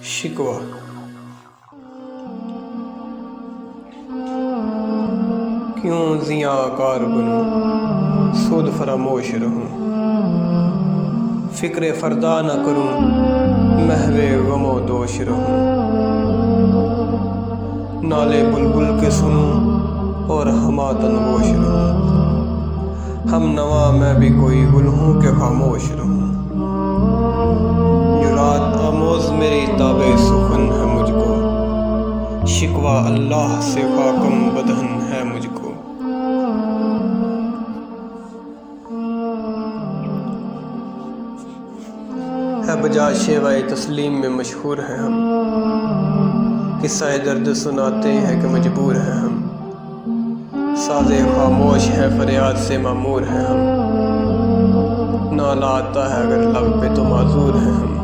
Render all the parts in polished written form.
شکوہ۔ کیوں زیاں کار بنوں، سود فراموش رہوں، فکر فردا نہ کروں، محو غم و دوش رہوں، نالے بلبل کے سنوں اور ہما تنگوش رہوں، ہم نوا میں بھی کوئی گل ہوں کہ خاموش رہوں، جو رات آموز میری تاب سخن ہے مجھ کو، شکوہ اللہ سے خاکم بدہن ہے مجھ کو۔ ہے بجا شیوائے تسلیم میں مشہور ہیں ہم، قصہ درد سناتے ہیں کہ مجبور ہیں ہم، ساز خاموش ہے فریاد سے معمور ہیں ہم، نالہ آتا ہے اگر لب پہ تو معذور ہیں ہم،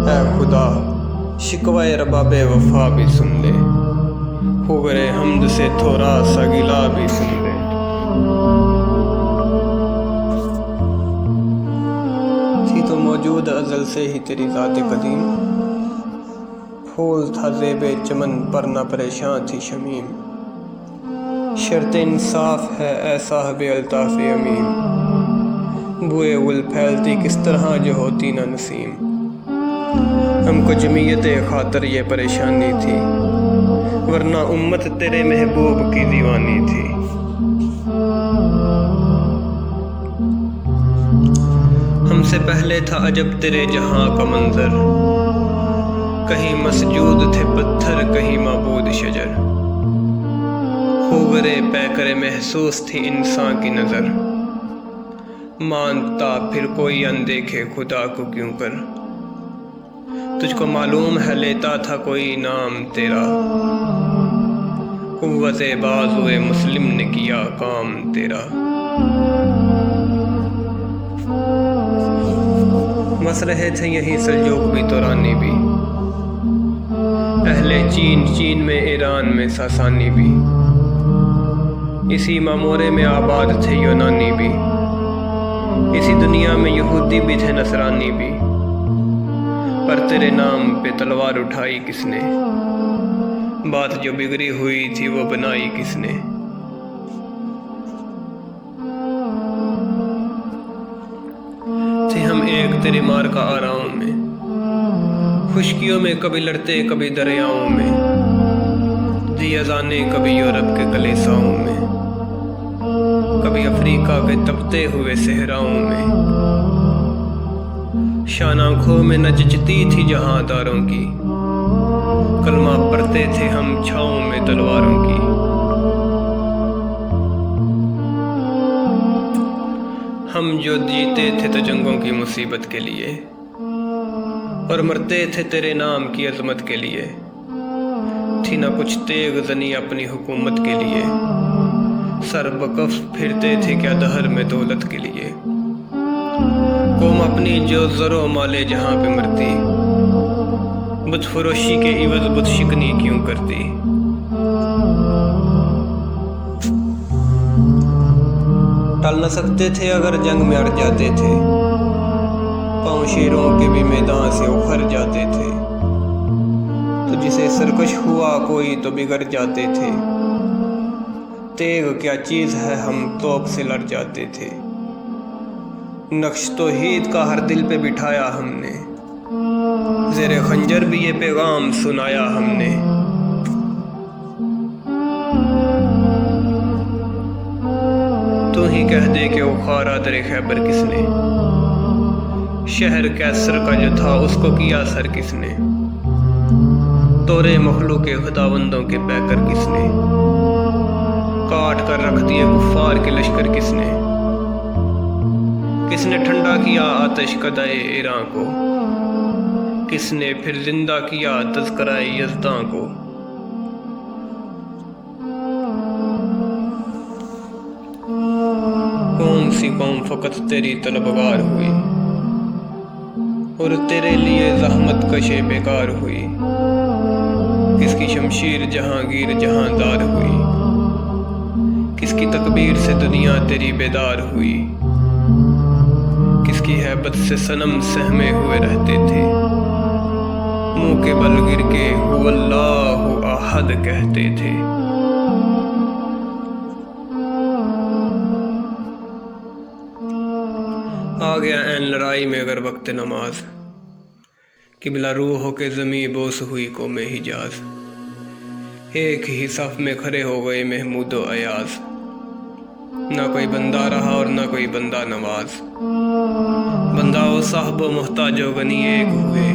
اے خدا شکوہ رباب وفا بھی سن لے، خبر حمد سے تھوڑا سا گلا بھی سن لے۔ تھی تو موجود ازل سے ہی تیری ذات قدیم، پھول تھا زیب چمن پر نہ پریشان تھی شمیم، شرط انصاف ہے اے صاحب الطاف امیم، بوئے گل پھیلتی کس طرح جو ہوتی نہ نسیم، ہم کو جمعیت خاطر یہ پریشانی تھی، ورنہ امت تیرے محبوب کی دیوانی تھی۔ ہم سے پہلے تھا عجب تیرے جہاں کا منظر، کہیں مسجود تھے پتھر کہیں معبود شجر، خوگرے پیکرے محسوس تھی انسان کی نظر، مانتا پھر کوئی اندیکھے خدا کو کیوں کر، تجھ کو معلوم ہے لیتا تھا کوئی نام تیرا، قوت بازوئے مسلم نے کیا کام تیرا۔ بس رہے تھے یہیں سلجوق بھی تورانی بھی، اہل چین میں ایران میں ساسانی بھی، اسی معمورے میں آباد تھے یونانی بھی، اسی دنیا میں یہودی بھی تھے نصرانی بھی، پر تیرے نام پہ تلوار اٹھائی کس نے، بات جو بگڑی ہوئی تھی وہ بنائی کس نے۔ تھے ہم ایک تیری مار کا آراؤں میں، خشکیوں میں کبھی لڑتے کبھی دریاؤں میں، دی اذانیں کبھی یورپ کے کلیساؤں میں، کبھی افریقہ کے تپتے ہوئے صحراؤں میں، شان آنکھوں میں نہ جچتی تھی جہاں داروں کی، کلمہ پڑھتے تھے ہم چھاؤں میں تلواروں کی۔ ہم جو جیتے تھے تو جنگوں کی مصیبت کے لیے، اور مرتے تھے تیرے نام کی عظمت کے لیے، تھی نہ کچھ تیغ زنی اپنی حکومت کے لیے، سر بکف پھرتے تھے کیا دہر میں دولت کے لیے، قوم اپنی جو زر و مال جہاں پہ مرتی، بت فروشی کے عوض بت شکنی کیوں کرتی۔ ٹل نہ سکتے تھے اگر جنگ میں اڑ جاتے تھے، پاؤں شیروں کے بھی میدان سے اکھر جاتے تھے، تو جسے سرکش ہوا کوئی تو بگڑ جاتے تھے، تیغ کیا چیز ہے ہم توپ سے لڑ جاتے تھے، نقش توحید کا ہر دل پہ بٹھایا ہم نے، زیر خنجر بھی یہ پیغام سنایا ہم نے۔ تو ہی کہہ دے کہ اکھارا در خیبر کس نے، شہر کیسر کا جو تھا اس کو کیا سر کس نے، تورے مخلوق خداوندوں کے پیکر کس نے، کاٹ کر رکھ دیے کفار کے لشکر کس نے، کس نے ٹھنڈا کیا آتش قدائے ایران کو، کس نے پھر زندہ کیا تذکرہ یزداں کو۔ کون سی قوم فقط تیری طلبگار ہوئی، اور تیرے لیے زحمت کشے بیکار ہوئی، کس کی شمشیر جہانگیر جہاندار ہوئی، کس کی تکبیر سے دنیا تیری بیدار ہوئی، کس کی ہیبت سے صنم سہمے ہوئے رہتے تھے، منہ کے بل گر کے هو اللہ احد کہتے تھے۔ آ گیا این لڑائی میں اگر وقت نماز، قبلہ روح ہو کے زمیں بوس ہوئی قوم حجاز۔ ایک ہی صف میں کھڑے ہو گئے محمود و ایاز، نہ کوئی بندہ رہا اور نہ کوئی بندہ نواز۔ بندہ و صاحب و محتاج و غنی ایک ہوئے،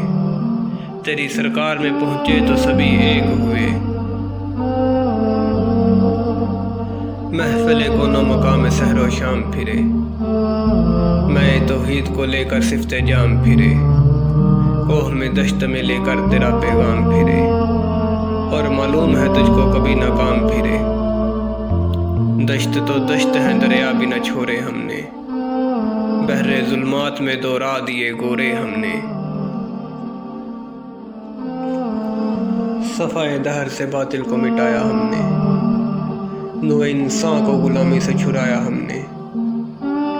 تیری سرکار میں پہنچے تو سبھی ایک ہوئے۔ محفل کونو مقام سحر و شام پھرے، میں توحید کو لے کر صفت جام پھرے۔ کوہ میں دشت میں لے کر تیرا پیغام پھرے، اور معلوم ہے تجھ کو کبھی نہ کام پھرے۔ دشت تو دشت ہے دریا بھی نہ چھوڑے ہم نے، بحر ظلمات میں دورا دیے گورے ہم نے۔ صفائے دہر سے باطل کو مٹایا ہم نے، نوع انسان کو غلامی سے چھڑایا ہم نے۔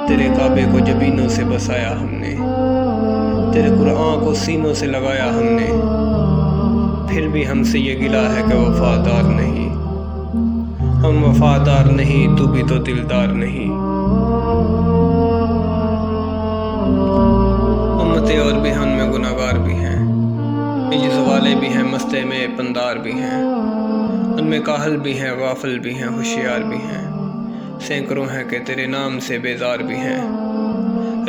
تیرے کعبے کو جبینوں سے بسایا ہم نے، تیرے قرآن کو سینوں سے لگایا ہم نے۔ پھر بھی ہم سے یہ گلہ ہے کہ وفادار نہیں، ہم وفادار نہیں تو بھی تو دلدار نہیں۔ امتیں اور بھی ہم میں گناہگار بھی ہیں، عجز والے بھی ہیں، مستے میں پندار بھی ہیں۔ ان میں کاہل بھی ہیں، غافل بھی ہیں، ہوشیار بھی ہیں۔ سینکڑوں ہیں کہ تیرے نام سے بیزار بھی ہیں۔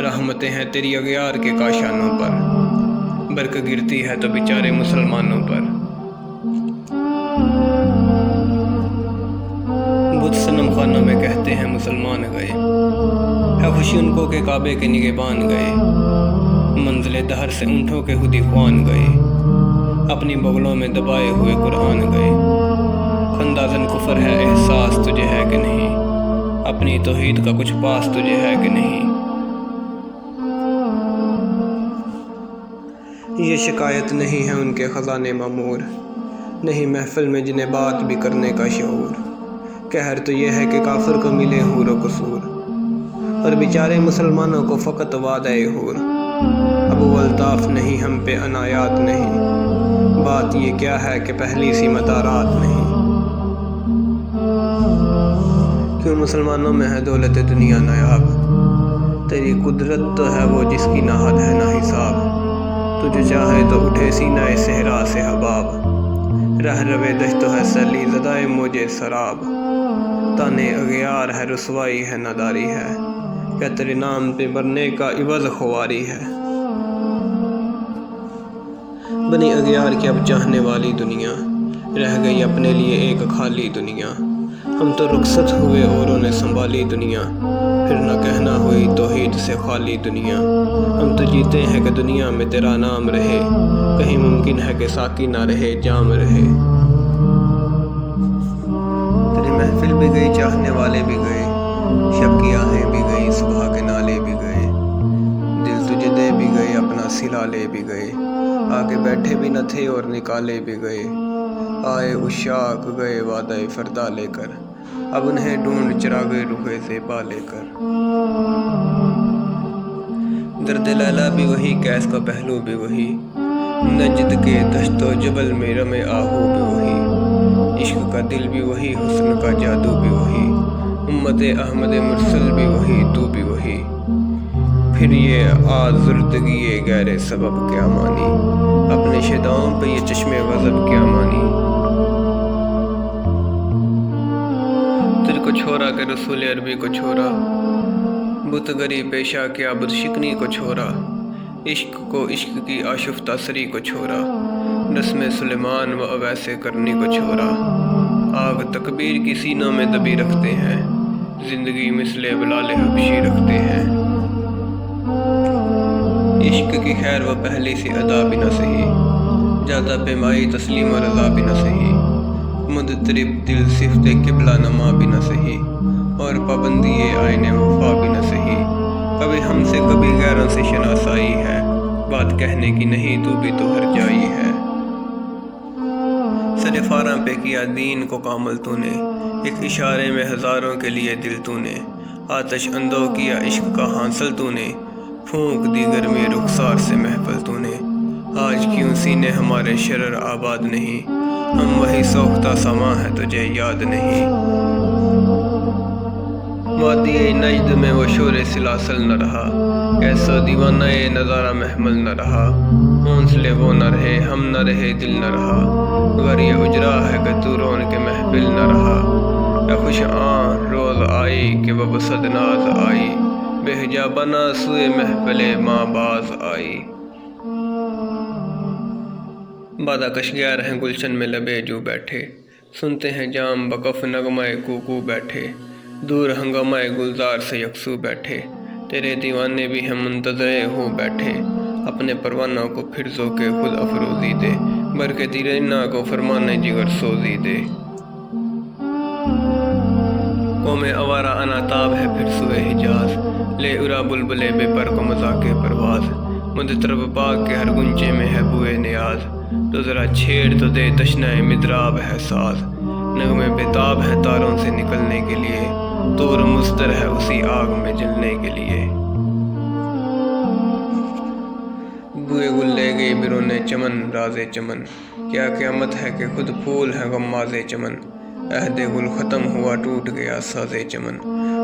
رحمتیں ہیں تیری اغیار کے کاشانوں پر، برق گرتی ہے تو بیچارے مسلمانوں پر۔ بت صنم خانوں میں کہتے ہیں مسلمان گئے، ہے خوشی ان کو کہ کعبے کے نگہبان گئے۔ منزل دہر سے اونٹوں کے خودی خوان گئے، اپنی بغلوں میں دبائے ہوئے قرآن گئے۔ خندازن کفر ہے احساس تجھے ہے کہ نہیں، اپنی توحید کا کچھ پاس تجھے ہے کہ نہیں۔ یہ شکایت نہیں ہے ان کے خزانے معمور، نہیں محفل میں جنہیں بات بھی کرنے کا شعور۔ قہر تو یہ ہے کہ کافر کو ملے حور و قصور، اور بیچارے مسلمانوں کو فقط وعدہ حور۔ اب وہ الطاف نہیں، ہم پہ عنایات نہیں، بات یہ کیا ہے کہ پہلی سی مدارات نہیں۔ کیوں مسلمانوں میں ہے دولت دنیا نایاب، تیری قدرت تو ہے وہ جس کی نہ حد ہے نہ حساب۔ تجھے چاہے تو اٹھے سینہ صحرا سے حباب، رہ روے دشت ہے سیلی زدائے موجے سراب۔ تانے اغیار ہے رسوائی ہے ناداری ہے، کیا تیرے نام پہ مرنے کا عوض خواری ہے۔ بنی اغیار کی اب چاہنے والی دنیا، رہ گئی اپنے لیے ایک خالی دنیا۔ ہم تو رخصت ہوئے اوروں نے سنبھالی دنیا، پھر نہ کہنا ہوئی توحید سے خالی دنیا۔ ہم تو جیتے ہیں کہ دنیا میں تیرا نام رہے، کہیں ممکن ہے کہ ساقی نہ رہے جام رہے۔ تیری محفل بھی گئی، چاہنے والے بھی گئے، شب کی آہیں بھی گئی، صبح کے نالے بھی گئے۔ دل تجھے دے بھی گئے، اپنا سلا لے بھی گئے، آگے بیٹھے بھی نہ تھے اور نکالے بھی گئے۔ آئے عشاق گئے وعدہ فردا لے کر، اب انہیں ڈھونڈ چراغ روح زیبا لے کر۔ درد لیلا بھی وہی، کیس کا پہلو بھی وہی، نجد کے دشت و جبل میں رم آہو بھی وہی۔ عشق کا دل بھی وہی، حسن کا جادو بھی وہی، امت احمد مرسل بھی وہی، تو بھی وہی۔ پھر یہ آزردگی غیر سبب کیا مانی، اپنے شیداؤں پہ یہ چشم غضب کیا مانی۔ تجھ کو چھوڑا کہ رسول عربی کو چھوڑا، بت گری پیشہ کیا بت شکنی کو چھوڑا۔ عشق کو عشق کی آشفتہ سری کو چھوڑا، رسم سلیمان و اویس کرنی کو چھوڑا۔ آگ تکبیر کی سینوں میں دبی رکھتے ہیں، زندگی مثل بلال حبشی رکھتے ہیں۔ عشق کی خیر وہ پہلی سی ادا بھی نہ سہی، زیادہ پیمائی تسلیم و رضا بھی نہ سہی۔ مضطرب دل صفت قبلہ نما بھی نہ سہی، اور پابندی آئین وفا بھی نہ سہی۔ کبھی ہم سے کبھی غیروں سے شناسائی ہے، بات کہنے کی نہیں تو بھی تو ہر جائی ہے۔ سر فاراں پہ کیا دین کو کامل تو نے، ایک اشارے میں ہزاروں کے لیے دل تو نے۔ آتش اندو کیا عشق کا حاصل تو نے، پھونک دی گرمی رخسار سے محفل تو نے۔ آج کیوں سینے ہمارے شرر آباد نہیں، ہم وہی سوختہ سما ہے تجھے یاد نہیں۔ وادی نجد میں وہ شور سلاسل نہ رہا، ایسا دیوانہ نظارہ محمل نہ رہا۔ حوصلے وہ نہ رہے، ہم نہ رہے، دل نہ رہا، گر یہ اجرا ہے کہ تو رون کے محفل نہ رہا۔ اے خوش آن روز آئی کہ وہ بسد ناز آئی، بے حجابانہ سوئے محفل ماں باز آئی۔ بادہ کش گیر ہیں گلشن میں لبے جو بیٹھے، سنتے ہیں جام بکف نغمہ کوکو بیٹھے۔ دور ہنگامہ گلزار سے یکسو بیٹھے، تیرے دیوانے بھی ہیں منتظر ہو بیٹھے۔ اپنے پروانوں کو پھر ذوق خود افروزی دے، برق دیرینہ کو فرمان جگر سوزی دے۔ قوم آوارہ اناتاب ہے پھر سوئے حجاز، لے ارا بلبلے بے پر کو مذاق پرواز۔ مجھ طرف باغ کے ہر گنچے میں ہے بوئے نیاز، تو ذرا چھیڑ تو دے تشنہ مدراب ہے ساز۔ نغمے بےتاب ہے تاروں سے نکلنے کے لیے، طور مضطر ہے اسی آگ میں جلنے کے لیے۔ بوئے گل لے گئی بیرون چمن راز چمن، کیا قیامت ہے کہ خود پھول ہے غماز چمن۔ عہد گل ختم ہوا ٹوٹ گیا ساز چمن،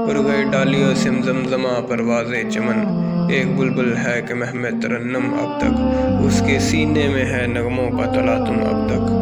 اڑ گئے ڈالیوں سے زمزمہ پرواز چمن۔ ایک بلبل ہے کہ محو ترنم اب تک، اس کے سینے میں ہے نغموں کا تلاطم اب تک۔